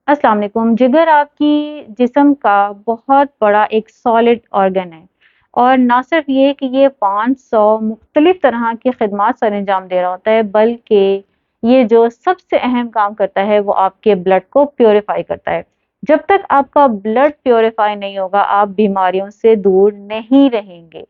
अस्सलाम वालेकुम। जिगर आपकी जिस्म का बहुत बड़ा एक सॉलिड ऑर्गन है और ना सिर्फ ये कि ये 500 मुख्तलिफ तरह की खिदमात सर अंजाम दे रहा होता है, बल्कि ये जो सबसे अहम काम करता है वो आपके ब्लड को प्योरीफाई करता है। जब तक आपका ब्लड प्योरीफाई नहीं होगा, आप बीमारियों से दूर नहीं रहेंगे।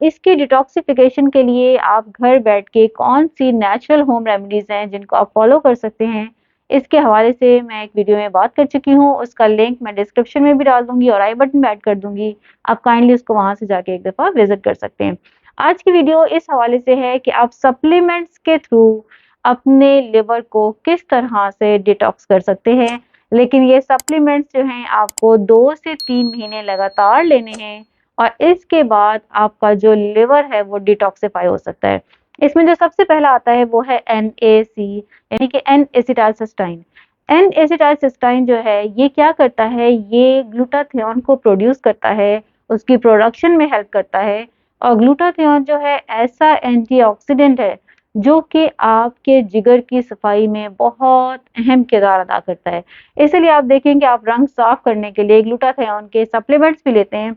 इसकी डिटॉक्सिफिकेशन के लिए आप घर बैठ के कौन सी नेचुरल होम रेमेडीज़ हैं जिनको आप फॉलो कर सकते हैं, इसके हवाले से मैं एक वीडियो में बात कर चुकी हूँ। उसका लिंक मैं डिस्क्रिप्शन में भी डाल दूँगी और आई बटन में ऐड कर दूँगी। आप काइंडली उसको वहाँ से जाके एक दफ़ा विज़िट कर सकते हैं। आज की वीडियो इस हवाले से है कि आप सप्लीमेंट्स के थ्रू अपने लिवर को किस तरह से डिटॉक्स कर सकते हैं। लेकिन ये सप्लीमेंट्स जो हैं आपको 2 से 3 महीने लगातार लेने हैं और इसके बाद आपका जो लिवर है वो डिटॉक्सिफाई हो सकता है। इसमें जो सबसे पहला आता है वो है NAC, यानी कि एन एसिटाइलसिस्टाइन। एन एसिटाइलसिस्टाइन जो है ये क्या करता है, ये ग्लूटाथियोन को प्रोड्यूस करता है, उसकी प्रोडक्शन में हेल्प करता है। और ग्लूटाथियोन जो है ऐसा एंटीऑक्सीडेंट है जो कि आपके जिगर की सफाई में बहुत अहम किरदार अदा करता है। इसलिए आप देखेंगे आप रंग साफ करने के लिए ग्लूटाथियोन के सप्लीमेंट्स भी लेते हैं।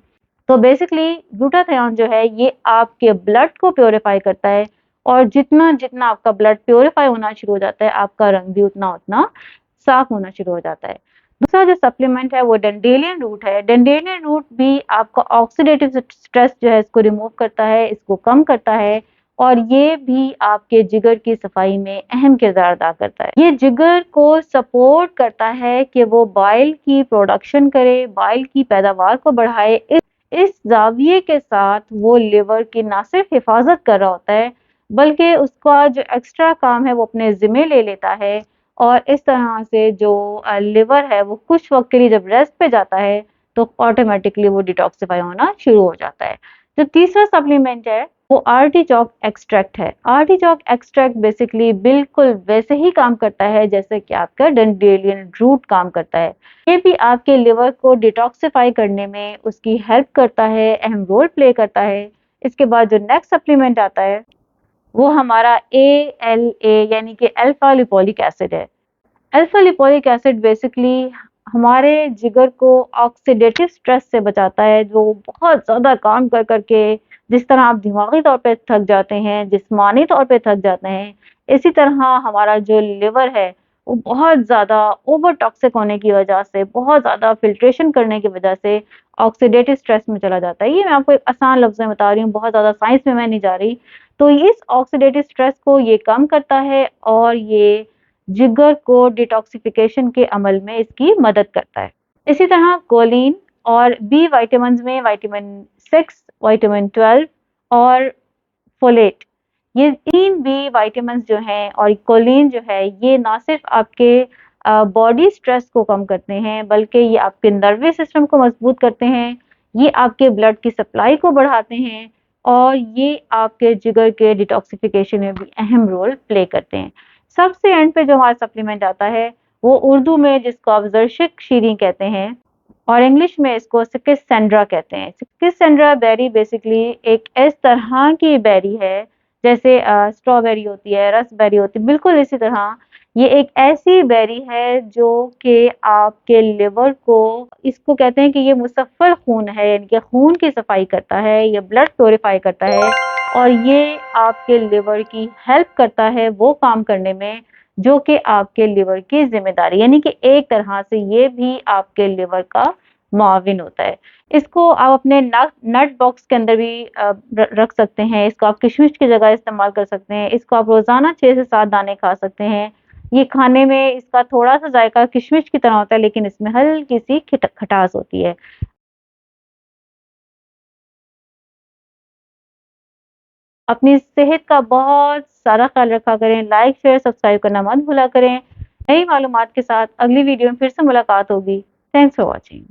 तो बेसिकली ग्लूटाथियोन जो है ये आपके ब्लड को प्योरीफाई करता है और जितना जितना आपका ब्लड प्योरीफाई होना शुरू हो जाता है, आपका रंग भी उतना उतना साफ होना शुरू हो जाता है। दूसरा जो सप्लीमेंट है वो डेंडेलियन रूट है। डेंडेलियन रूट भी आपका ऑक्सीडेटिव स्ट्रेस जो है इसको रिमूव करता है, इसको कम करता है और ये भी आपके जिगर की सफाई में अहम किरदार अदा करता है। ये जिगर को सपोर्ट करता है कि वो बाइल की प्रोडक्शन करे, बाइल की पैदावार को बढ़ाए। इस ज़ाविये के साथ वो लिवर की ना सिर्फ हिफाजत कर रहा होता है, बल्कि उसका जो एक्स्ट्रा काम है वो अपने ज़िम्मे ले लेता है और इस तरह से जो लिवर है वो कुछ वक़्त के लिए जब रेस्ट पे जाता है, तो ऑटोमैटिकली वो डिटॉक्सिफ़ाई होना शुरू हो जाता है। जो तीसरा सप्लीमेंट है वो आर्टिचॉक एक्सट्रैक्ट है। आर्टिचॉक एक्सट्रैक्ट बेसिकली बिल्कुल वैसे ही काम करता है जैसे कि आपका डंडेलियन रूट काम करता है। ये भी आपके लिवर को डिटॉक्सिफाई करने में उसकी हेल्प करता है, अहम रोल प्ले करता है। इसके बाद जो नेक्स्ट सप्लीमेंट आता है वो हमारा ALA यानी कि अल्फा लिपोलिक एसिड है। अल्फा लिपोलिक एसिड बेसिकली हमारे जिगर को ऑक्सीडेटिव स्ट्रेस से बचाता है, जो बहुत ज़्यादा काम कर करके जिस तरह आप दिमागी तौर पे थक जाते हैं, जिस्मानी तौर पे थक जाते हैं, इसी तरह हमारा जो लिवर है वो बहुत ज़्यादा ओवर टॉक्सिक होने की वजह से, बहुत ज़्यादा फिल्ट्रेशन करने की वजह से ऑक्सीडेटिव स्ट्रेस में चला जाता है। ये मैं आपको एक आसान लफ्ज़ में बता रही हूँ, बहुत ज़्यादा साइंस में मैं नहीं जा रही। तो इस ऑक्सीडेटिव स्ट्रेस को ये कम करता है और ये जिगर को डिटॉक्सिफिकेशन के अमल में इसकी मदद करता है। इसी तरह कोलिन और बी विटामिन्स में विटामिन 6, विटामिन 12 और फोलेट, ये 3 बी विटामिन्स जो हैं और कोलिन जो है ये ना सिर्फ आपके बॉडी स्ट्रेस को कम करते हैं, बल्कि ये आपके नर्वस सिस्टम को मजबूत करते हैं, ये आपके ब्लड की सप्लाई को बढ़ाते हैं और ये आपके जिगर के डिटॉक्सिफिकेशन में भी अहम रोल प्ले करते हैं। सबसे एंड पे जो हमारा सप्लीमेंट आता है वो उर्दू में जिसको आप ज़रशिक शीरी कहते हैं और इंग्लिश में इसको सिकिस-सेंड्रा कहते हैं। सिकिस-सेंड्रा बेरी बेसिकली एक इस तरह की बेरी है जैसे स्ट्रॉबेरी होती है, रसबेरी होती है, बिल्कुल इसी तरह ये एक ऐसी बेरी है जो कि आपके लिवर को, इसको कहते हैं कि ये मुसफ़्फ़ल खून है, यानी कि खून की सफाई करता है, ये ब्लड प्यूरीफाई करता है और ये आपके लिवर की हेल्प करता है वो काम करने में जो कि आपके लिवर की ज़िम्मेदारी, यानी कि एक तरह से ये भी आपके लिवर का मुआविन होता है। इसको आप अपने नट बॉक्स के अंदर भी रख सकते हैं, इसको आप किशमिश की जगह इस्तेमाल कर सकते हैं, इसको आप रोज़ाना 6 से 7 दाने खा सकते हैं। ये खाने में इसका थोड़ा-सा जायका किशमिश की तरह होता है, लेकिन इसमें हल्की-सी खटास होती है। अपनी सेहत का बहुत सारा ख्याल रखा करें, लाइक, शेयर, सब्सक्राइब करना मत भूला करें। नई मालूमात के साथ अगली वीडियो में फिर से मुलाकात होगी। Thanks for watching.